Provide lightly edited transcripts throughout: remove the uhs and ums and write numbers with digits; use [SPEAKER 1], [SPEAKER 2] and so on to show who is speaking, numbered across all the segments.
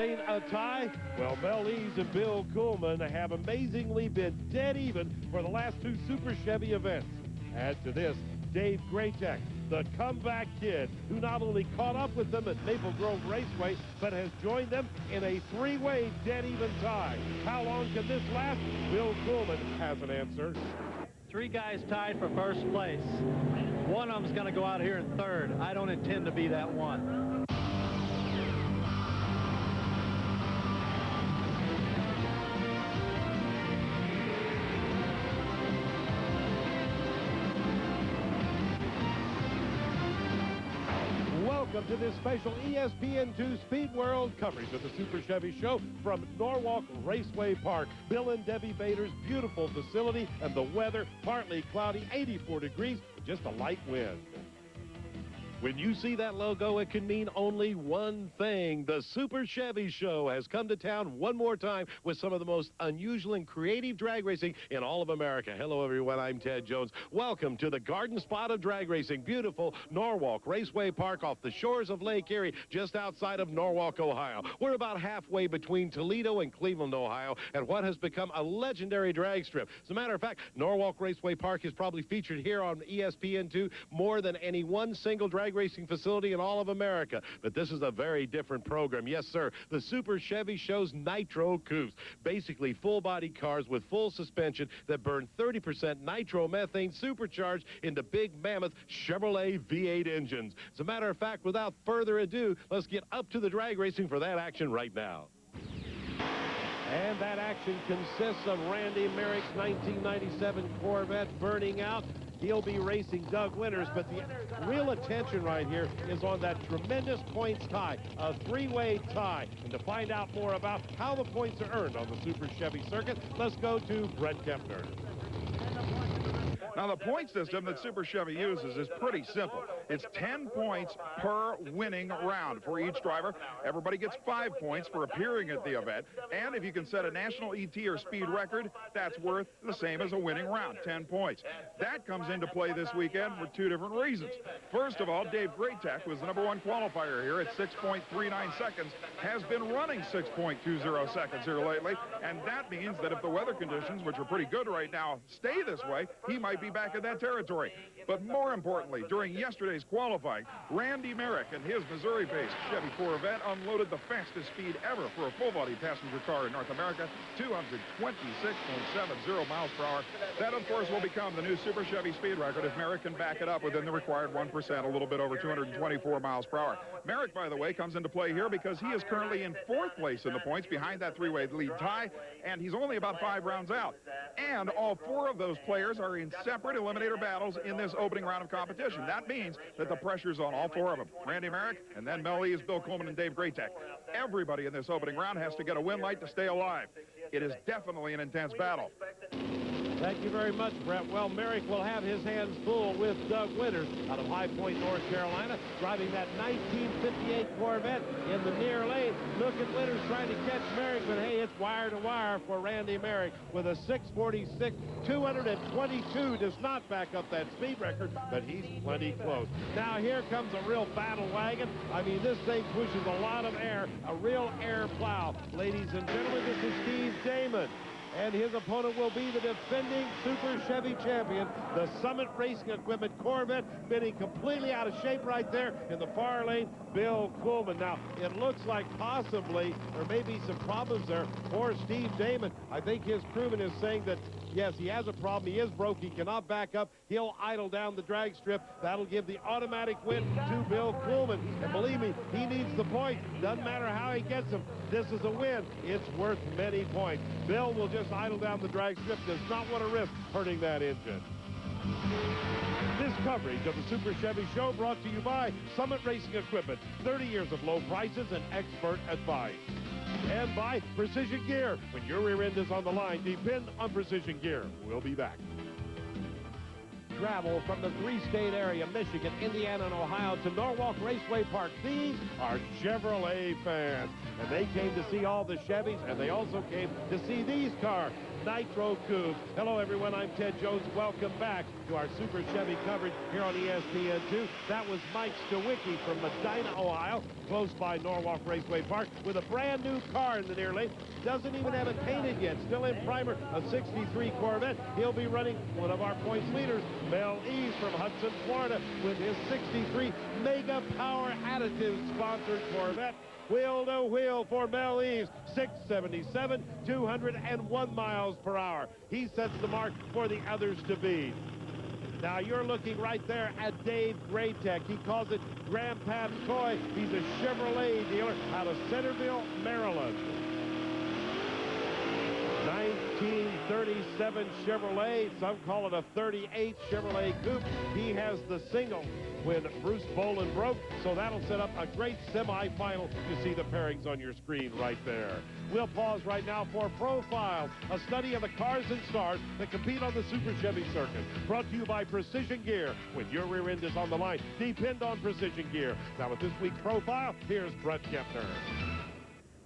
[SPEAKER 1] A tie? Well, Belize and Bill Coolman have amazingly been dead even for the last two Super Chevy events. Add to this, Dave Graytek, the comeback kid, who not only caught up with them at Maple Grove Raceway, but has joined them in a three-way dead even tie. How long can this last? Bill Coolman has an answer.
[SPEAKER 2] Three guys tied for first place. One of them's going to go out here in third. I don't intend to be that one.
[SPEAKER 1] Welcome to this special ESPN2 Speed World coverage of the Super Chevy Show from Norwalk Raceway Park. Bill and Debbie Bader's beautiful facility, and the weather partly cloudy, 84 degrees, just a light wind. When you see that logo, it can mean only one thing. The Super Chevy Show has come to town one more time with some of the most unusual and creative drag racing in all of America. Hello, everyone. I'm Ted Jones. Welcome to the garden spot of drag racing, beautiful Norwalk Raceway Park off the shores of Lake Erie, just outside of Norwalk, Ohio. We're about halfway between Toledo and Cleveland, Ohio, and what has become a legendary drag strip. As a matter of fact, Norwalk Raceway Park is probably featured here on ESPN2 more than any one single drag racing facility in all of America. But this is a very different program. Yes, sir. The Super Chevy Show's Nitro Coupes. Basically full-body cars with full suspension that burn 30% nitromethane supercharged into big mammoth Chevrolet V8 engines. As a matter of fact, without further ado, let's get up to the drag racing for that action right now. And that action consists of Randy Merrick's 1997 Corvette burning out. He'll be racing Doug Winters, but the real attention right here is on that tremendous points tie, a three-way tie. And to find out more about how the points are earned on the Super Chevy circuit, let's go to Brett Kempner.
[SPEAKER 3] Now, the point system that Super Chevy uses is pretty simple. It's 10 points per winning round for each driver. Everybody gets 5 points for appearing at the event. And if you can set a national ET or speed record, that's worth the same as a winning round, 10 points. That comes into play this weekend for two different reasons. First of all, Dave Graytek was the #1 qualifier here at 6.39 seconds, has been running 6.20 seconds here lately. And that means that if the weather conditions, which are pretty good right now, stay this way, he might be back in that territory. But more importantly, during yesterday's qualifying, Randy Merrick and his Missouri-based Chevy Corvette unloaded the fastest speed ever for a full-body passenger car in North America, 226.70 miles per hour. That, of course, will become the new Super Chevy speed record if Merrick can back it up within the required 1%, a little bit over 224 miles per hour. Merrick, by the way, comes into play here because he is currently in 4th place in the points behind that three-way lead tie, and he's only about 5 rounds out. And all 4 of those players are in separate eliminator battles in this opening round of competition. That means that the pressure's on all 4 of them. Randy Merrick, and then Belize, Bill Coolman, and Dave Graytek. Everybody in this opening round has to get a win light to stay alive. It is definitely an intense battle.
[SPEAKER 1] Thank you very much, Brett. Well, Merrick will have his hands full with Doug Winters out of High Point, North Carolina, driving that 1958 Corvette in the near lane. Look at Winters trying to catch Merrick, but hey, it's wire to wire for Randy Merrick with a 6:46. 222 does not back up that speed record, but he's plenty close. Now here comes a real battle wagon. I mean, this thing pushes a lot of air, a real air plow. Ladies and gentlemen, this is Steve Damon. And his opponent will be the defending Super Chevy champion, the Summit Racing Equipment Corvette, spinning completely out of shape right there in the far lane, Bill Coolman. Now, it looks like possibly there may be some problems there for Steve Damon. I think his crewman is saying that, yes, he has a problem. He is broke. He cannot back up. He'll idle down the drag strip. That'll give the automatic win to Bill Coolman. And believe me, he needs the points. Doesn't matter how he gets them. This is a win. It's worth many points. Bill will just idle down the drag strip. Does not want to risk hurting that engine. This coverage of the Super Chevy Show brought to you by Summit Racing Equipment. 30 years of low prices and expert advice. And by Precision Gear. When your rear end is on the line, depend on Precision Gear. We'll be back. Travel from the 3-state area, Michigan, Indiana, and Ohio to Norwalk Raceway Park. These are Chevrolet fans. And they came to see all the Chevys, and they also came to see these cars. Nitro Coupe. Hello, everyone. I'm Ted Jones. Welcome back to our Super Chevy coverage here on ESPN2. That was Mike Stawicki from Medina, Ohio, close by Norwalk Raceway Park, with a brand new car in the near lane. Doesn't even have it painted yet. Still in primer, a 63 Corvette. He'll be running one of our points leaders, Mel Eves from Hudson, Florida, with his 63 Mega Power Additive-sponsored Corvette. Wheel to wheel for Mel Eves, 677, 201 miles per hour. He sets the mark for the others to beat. Now you're looking right there at Dave Graytech. He calls it Grandpa's Toy. He's a Chevrolet dealer out of Centerville, Maryland. 1937 Chevrolet, some call it a 38 Chevrolet Coupe. He has the single when Bruce Boland broke, so that'll set up a great semifinal. You see the pairings on your screen right there. We'll pause right now for Profile, a study of the cars and stars that compete on the Super Chevy circuit. Brought to you by Precision Gear. When your rear end is on the line, depend on Precision Gear. Now with this week's Profile, here's Brett Kepner.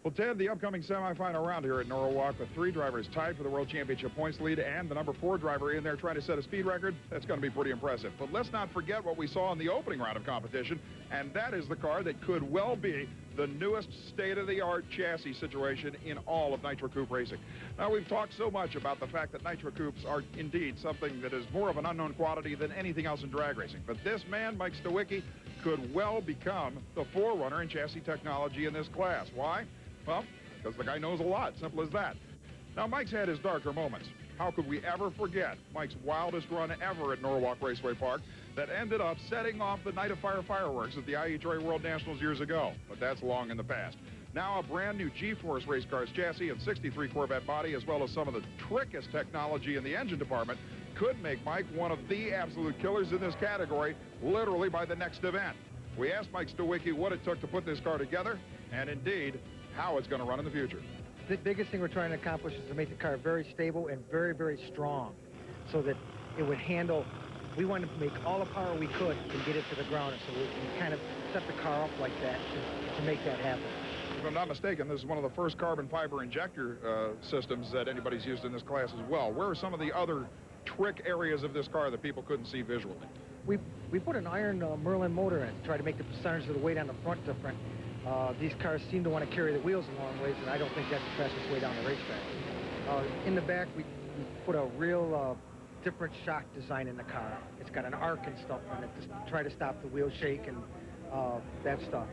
[SPEAKER 3] Well, Ted, the upcoming semifinal round here at Norwalk with 3 drivers tied for the World Championship points lead and the number 4 driver in there trying to set a speed record. That's going to be pretty impressive. But let's not forget what we saw in the opening round of competition, and that is the car that could well be the newest state-of-the-art chassis situation in all of Nitro Coupe racing. Now, we've talked so much about the fact that Nitro Coupes are indeed something that is more of an unknown quantity than anything else in drag racing. But this man, Mike Stawicki, could well become the forerunner in chassis technology in this class. Why? Well, because the guy knows a lot, simple as that. Now, Mike's had his darker moments. How could we ever forget Mike's wildest run ever at Norwalk Raceway Park that ended up setting off the Night of Fire fireworks at the IHRA World Nationals years ago? But that's long in the past. Now, a brand new G-Force race cars chassis and 63 Corvette body, as well as some of the trickiest technology in the engine department, could make Mike one of the absolute killers in this category, literally by the next event. We asked Mike Stawicki what it took to put this car together, and indeed, how it's going to run in the future.
[SPEAKER 4] The biggest thing we're trying to accomplish is to make the car very stable and very, very strong so that it would handle. We wanted to make all the power we could to get it to the ground, so we kind of set the car up like that to make that happen.
[SPEAKER 3] If I'm not mistaken, this is one of the first carbon fiber injector systems that anybody's used in this class as well. Where are some of the other trick areas of this car that people couldn't see visually?
[SPEAKER 4] We put an iron Merlin motor in to try to make the percentage of the weight on the front different. These cars seem to want to carry the wheels a long ways, and I don't think that's the fastest way down the racetrack. In the back, we put a real different shock design in the car. It's got an arc and stuff on it to try to stop the wheel shake and that stuff.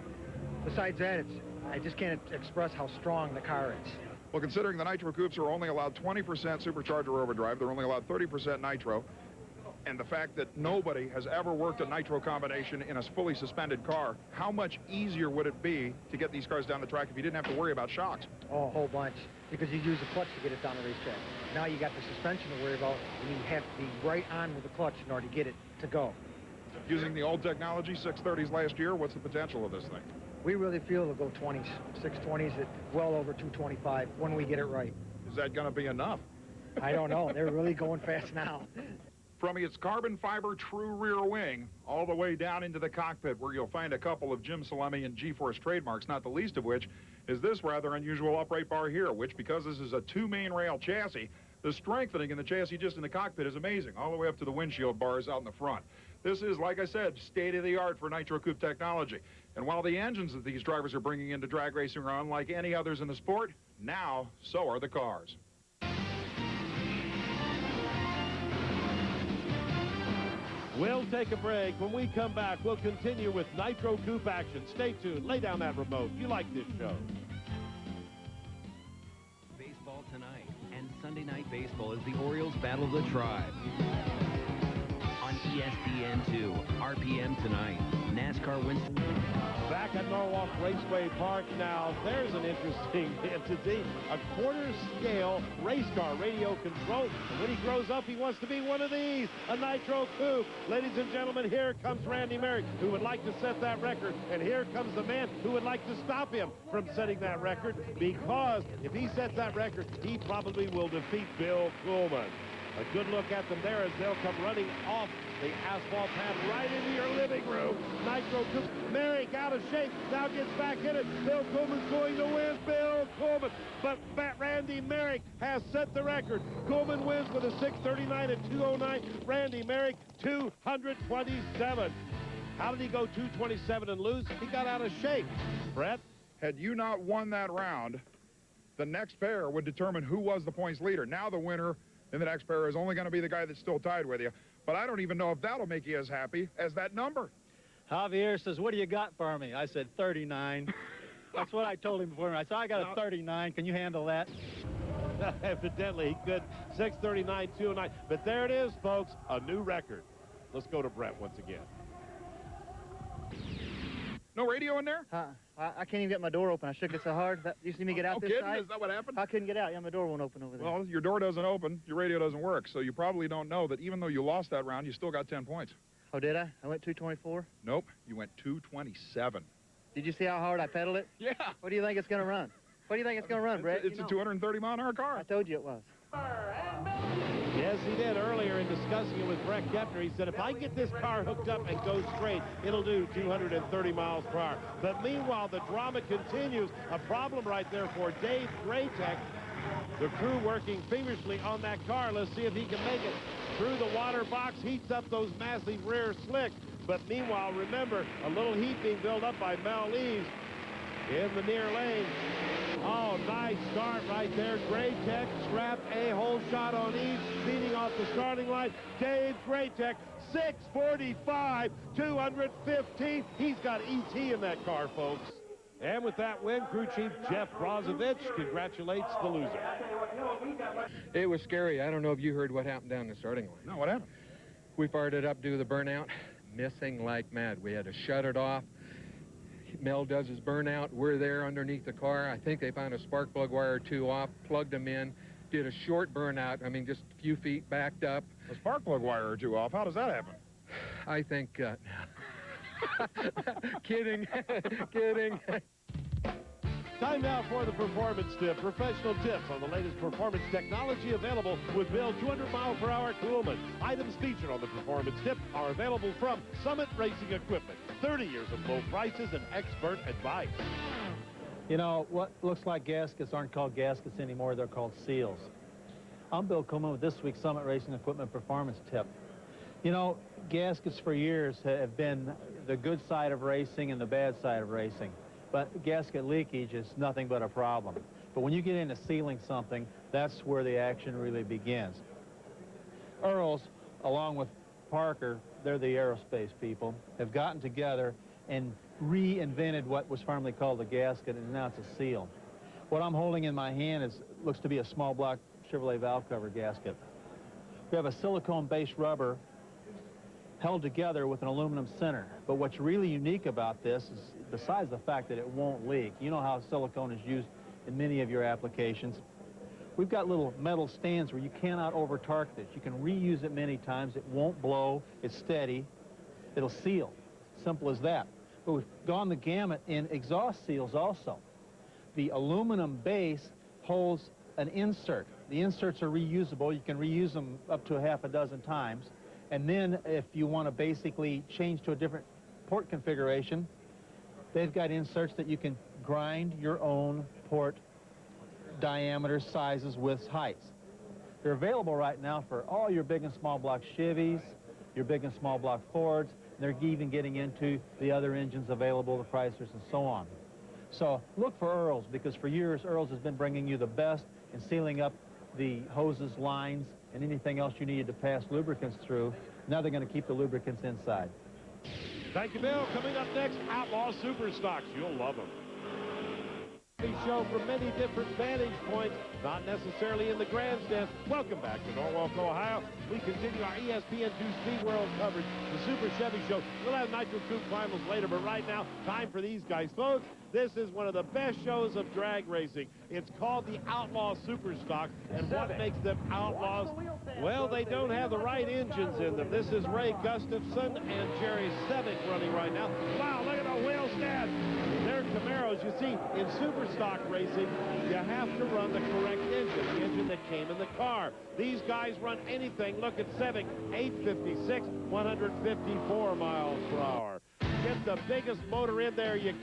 [SPEAKER 4] Besides that, I just can't express how strong the car is.
[SPEAKER 3] Well, considering the Nitro Coupes are only allowed 20% supercharger overdrive, they're only allowed 30% nitro, and the fact that nobody has ever worked a nitro combination in a fully suspended car, how much easier would it be to get these cars down the track if you didn't have to worry about shocks?
[SPEAKER 4] Oh, a whole bunch, because you use the clutch to get it down the racetrack. Now you got the suspension to worry about, and you have to be right on with the clutch in order to get it to go.
[SPEAKER 3] Using the old technology, 630s last year, what's the potential of this thing?
[SPEAKER 4] We really feel it'll go 20s, 620s at well over 225 when we get it right.
[SPEAKER 3] Is that going to be enough?
[SPEAKER 4] I don't know. They're really going fast now.
[SPEAKER 3] From its carbon fiber true rear wing all the way down into the cockpit, where you'll find a couple of Jim Salemi and G-Force trademarks, not the least of which is this rather unusual upright bar here, which, because this is a 2-main rail chassis, the strengthening in the chassis just in the cockpit is amazing, all the way up to the windshield bars out in the front. This is, like I said, state-of-the-art for Nitro Coupe technology. And while the engines that these drivers are bringing into drag racing are unlike any others in the sport, now so are the cars.
[SPEAKER 1] We'll take a break. When we come back, we'll continue with Nitro Coupe action. Stay tuned. Lay down that remote. You like this show.
[SPEAKER 5] Baseball tonight, and Sunday Night Baseball is the Orioles Battle of the Tribe. On ESPN2, RPM tonight. NASCAR wins.
[SPEAKER 1] Back at Norwalk Raceway Park now, there's an interesting entity, a quarter-scale race car radio control. And when he grows up, he wants to be one of these, a Nitro Coupe. Ladies and gentlemen, here comes Randy Merrick, who would like to set that record. And here comes the man who would like to stop him from setting that record, because if he sets that record, he probably will defeat Bill Coolman. A good look at them there as they'll come running off the asphalt path right into your living room. Nitro Coupe. Merrick out of shape. Now gets back in it. Bill Coolman's going to win. Bill Coolman Coleman, but Randy Merrick has set the record. Coleman wins with a 6:39 at 2:09. Randy Merrick, 227. How did he go 227 and lose? He got out of shape. Brett?
[SPEAKER 3] Had you not won that round, the next pair would determine who was the points leader. Now the winner in the next pair is only going to be the guy that's still tied with you. But I don't even know if that'll make you as happy as that number.
[SPEAKER 2] Javier says, what do you got for me? I said 39. That's what I told him before. I said, I got a 39. Can you handle that?
[SPEAKER 1] Evidently, he could. 6:39, 2:09. But there it is, folks, a new record. Let's go to Brett once again.
[SPEAKER 3] No radio in there?
[SPEAKER 4] I can't even get my door open. I shook it so hard. You see me get out this side?
[SPEAKER 3] Is that what happened?
[SPEAKER 4] I couldn't get out. Yeah, my door won't open over there.
[SPEAKER 3] Well, your door doesn't open, your radio doesn't work, so you probably don't know that even though you lost that round, you still got 10 points.
[SPEAKER 4] Oh, did I? I went 224?
[SPEAKER 3] Nope, you went 227.
[SPEAKER 4] Did you see how hard I pedaled it?
[SPEAKER 3] Yeah.
[SPEAKER 4] What do you think it's going to run? What do you think it's going to run, Brett?
[SPEAKER 3] It's a 230-mile-an-hour car.
[SPEAKER 4] I told you it was.
[SPEAKER 1] Yes, he did earlier in discussing it with Brett Kepner. He said, if I get this car hooked up and go straight, it'll do 230 miles per hour. But meanwhile, the drama continues. A problem right there for Dave Graytech. The crew working feverishly on that car. Let's see if he can make it through the water box, heats up those massive rear slicks. But meanwhile, remember, a little heat being built up by Mel Lees in the near lane. Oh, nice start right there. Graytech strapped a whole shot on each, speeding off the starting line. Dave Graytech, 645, 215. He's got ET in that car, folks. And with that win, crew chief Jeff Brozovich congratulates the loser.
[SPEAKER 6] It was scary. I don't know if you heard what happened down the starting line.
[SPEAKER 3] No, what happened?
[SPEAKER 6] We fired it up due to the burnout, missing like mad. We had to shut it off. Mel does his burnout. We're there underneath the car. I think they found a spark plug wire or two off, plugged them in, did a short burnout. I mean, just a few feet backed up.
[SPEAKER 3] A spark plug wire or two off. How does that happen?
[SPEAKER 6] I think, kidding, kidding.
[SPEAKER 1] Time now for the Performance Tip. Professional tips on the latest performance technology available with Bill's 200-mile-per-hour Coolman. Items featured on the Performance Tip are available from Summit Racing Equipment. 30 years of low prices and expert advice.
[SPEAKER 2] You know, what looks like gaskets aren't called gaskets anymore. They're called seals. I'm Bill Coolman with this week's Summit Racing Equipment Performance Tip. You know, gaskets for years have been the good side of racing and the bad side of racing. But gasket leakage is nothing but a problem. But when you get into sealing something, that's where the action really begins. Earls, along with Parker, they're the aerospace people, have gotten together and reinvented what was formerly called a gasket, and now it's a seal. What I'm holding in my hand looks to be a small block Chevrolet valve cover gasket. We have a silicone-based rubber held together with an aluminum center. But what's really unique about this is, besides the fact that it won't leak, you know how silicone is used in many of your applications. We've got little metal stands where you cannot over-torque this. You can reuse it many times. It won't blow. It's steady. It'll seal. Simple as that. But we've gone the gamut in exhaust seals also. The aluminum base holds an insert. The inserts are reusable. You can reuse them up to half a dozen times. And then if you want to basically change to a different port configuration, they've got inserts that you can grind your own port diameters, sizes, widths, heights. They're available right now for all your big and small block Chevys, your big and small block Fords. And they're even getting into the other engines available, the Chryslers and so on. So look for Earls, because for years Earls has been bringing you the best in sealing up the hoses, lines, and anything else you needed to pass lubricants through. Now they're going to keep the lubricants inside.
[SPEAKER 1] Thank you, Bill. Coming up next, Outlaw Super Stocks. You'll love them. We show from many different vantage points, not necessarily in the grandstand. Welcome back to Norwalk, Ohio. We continue our ESPN2 Speed World coverage, the Super Chevy Show. We'll have Nitro Coupe finals later, but right now, time for these guys. Folks, this is one of the best shows of drag racing. It's called the Outlaw Super Stock, and what makes them outlaws? Well, they don't have the right engines in them. This is Ray Gustafson and Jerry Sevick running right now. Wow, look at the wheel stand. They're Camaros. You see, in super stock racing, you have to run the correct engine, the engine that came in the car. These guys run anything. Look at Sevick, 856, 154 miles per hour. Get the biggest motor in there you can.